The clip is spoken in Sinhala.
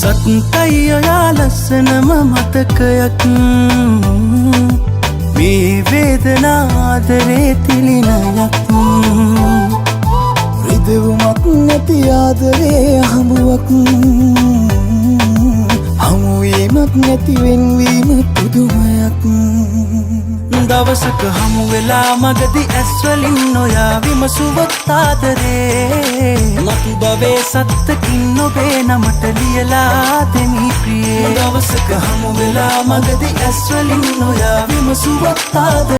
සත්කයි ඔයා ලස්සනම මතකයක් මේ වේදනා ආදරේ තිලිනයක් රිදවුමක් නැති ආදරේ හමුවක් හමුවීමක් නැති වෙන්වීම පුදුමයක් දවසක හමු වෙලා මගදී ඇස්වලින් ඔයා විමසුවොත් ආදරේ මතු බවේ සත්තකින් ඔබේ නමට ලියලා දෙමි ප්‍රියේ දවසක හමු වෙලා මගදී ඇස්වලින් ඔයා විමසුවොත් ආදරේ